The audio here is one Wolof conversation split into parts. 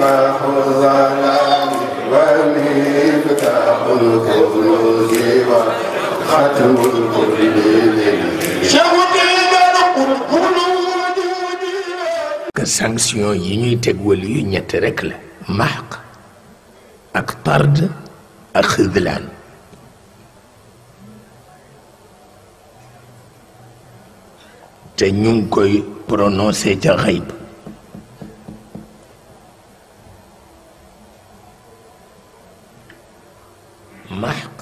مصباح الظلام ومفتاح الكنوز وختم الكل que sanction yi ñuy teg wala yu ñett rek la mahq ak tard ak xidlaan te ñu ngi koy prononcé ca xayb mahq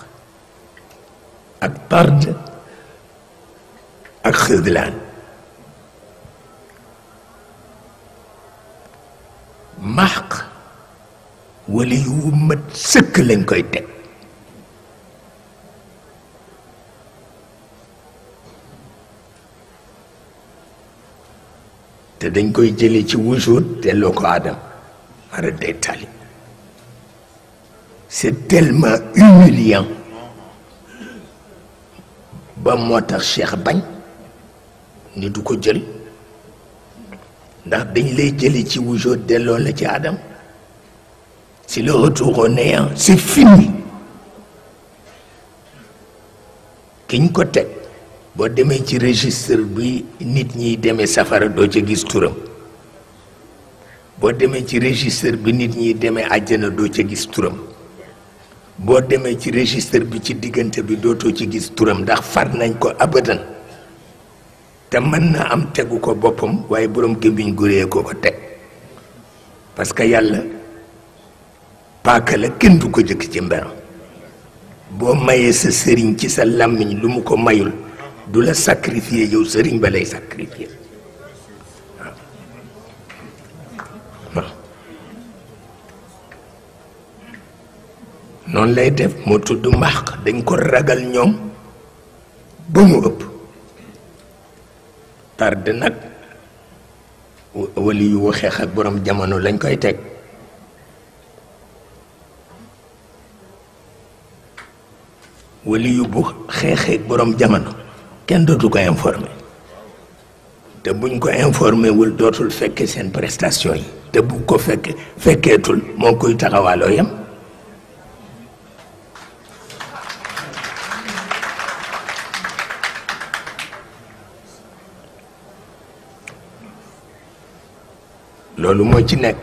ak tard ak xidlaan mahq wala yu mat sëkk lañ koy teg te dañ koy jële ci wujud delloo ko Adam mara day tali c'est tellement humiliant ba moo tax Cheikh bañ ni du ko jël ndax dañ lay jële ci wujud delloo la ci Adam c'est le retour au néant c'est fini kiñ ko teg boo demee ci registre bi nit ñiy demee safara doo ca gis turam boo demee ci registre bi nit ñiy demee àjjana doo ca gis turam boo demee ci registre bi ci diggante bi dootoo ci gis turam ndax far nañ ko abadan te mën na am tegu ko boppam waaye boroom gémmiñ gu réy ko ko teg parce que yàlla paaka la kenn du ko jëkk ci mberam boo mayee sa sëriñ ci sa làmmiñ lu mu ko mayul du la sacrifier yow sëriñ ba lay sacrifier waaw noonu lay def moo tudd mbaax dañ ko ragal ñoom ba mu ëpp tarde nag wali yu waxeex ak borom jamono lañ koy teg wali yu bu xeexee ak borom jamono kenn dootu ko informé te buñ ko informé wul dootul fekke seen prestation yi te bu ko fekkeetul moo koy taxawaaloo yam loolu moo ci nekk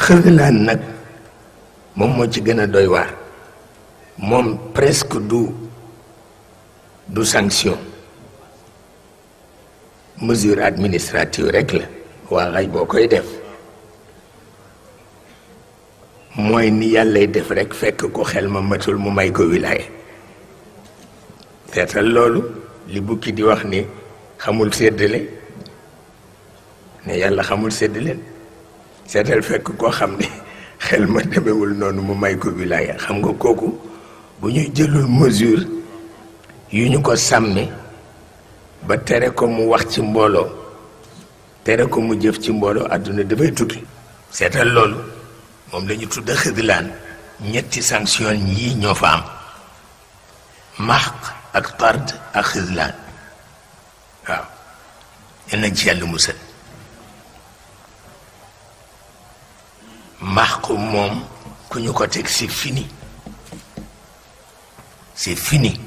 xëlaan nag moom moo ci gën a doy waar moom presque du sanction mesure administrative rek la waa xay boo koy def mooy ni yàllay def rek fekk ko xel ma matul mu may ko wilaaye seetal loolu li bukki di wax ni xamul séddale ne yàlla xamul séddale seetal fekk koo xam ni xel ma demewul noonu mu may ko wilaaye xam nga kooku bu ñuy jëlul mesure yu ñu ko sàmme ba tere ko mu wax ci mbooloo tere ko mu jëf ci mbooloo àdduna dafay tukki seetal loolu moom la ñu tudd xidlaan ñetti sanction yii ñoo fa am mahq ak tard ak xidlaan waaw yal nañ ci yàlla musal mahq moom ku ñu ko teg c'est fini c'est fini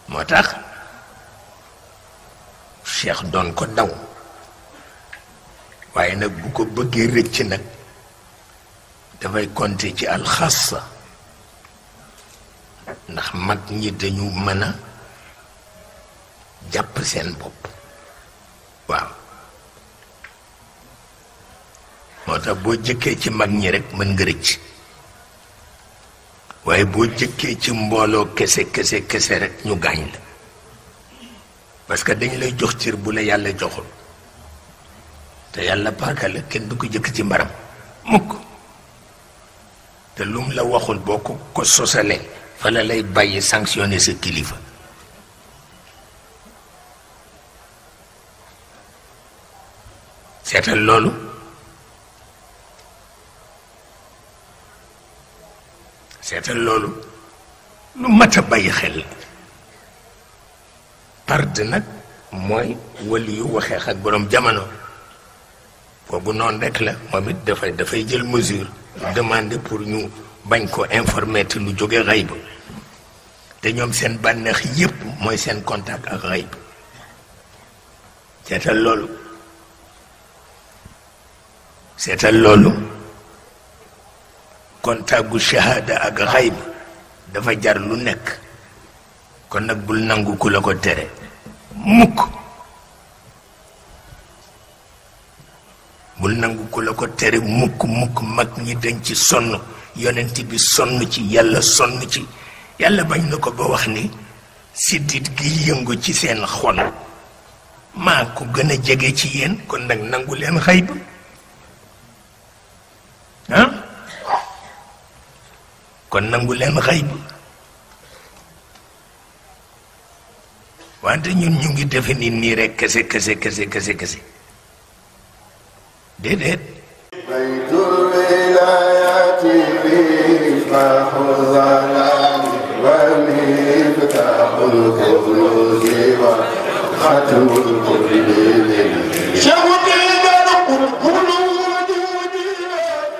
moo tax Cheikh doon ko daw waaye nag bu ko bëggee rëcc nag dafay compter ci alxassa ndax mag ñi dañu mën a jàpp seen bopp waaw moo tax boo jëkkee ci mag ñi rek mën nga rëcc waaye boo jëkkee ci mbooloo kese rek ñu gaañ la parce que dañ lay jox cër bu la yàlla joxul te yàlla paaka la kenn du ko jëkk ci mbaram mukk te lum la waxul boo ko sosalee fa la lay bàyyi sanctionner sa kilifa seetal loolu seetal loolu lu mat a bàyyi xel tard nag mooy wali yu waxeex ak borom jamono boobu noonu rek la moom it dafay jël mesure demander pour ñu bañ ko informer te lu jóge xayb te ñoom seen bànneex yépp mooy seen contact ak xayb seetal loolu contact gu shahada ak xayb dafa jar lu nekk kon nag bul nangu ku la ko tere mukk bul nangu ku la ko tere mukk mag ñi dañ ci sonn yonent bi sonn ci yàlla sonn ci yàlla bañ na ko ba wax ni siddit gi yëngu ci seen xol maa ko gën a jege ci yéen kon nag nangu leen xayb kon nangu leen xayb wante ñun ñu ngi defe ni nii rek kese déedéet baytul wilaayati misbaahu zalaami wa miftaahul kunuuzi wa xatmul quluubi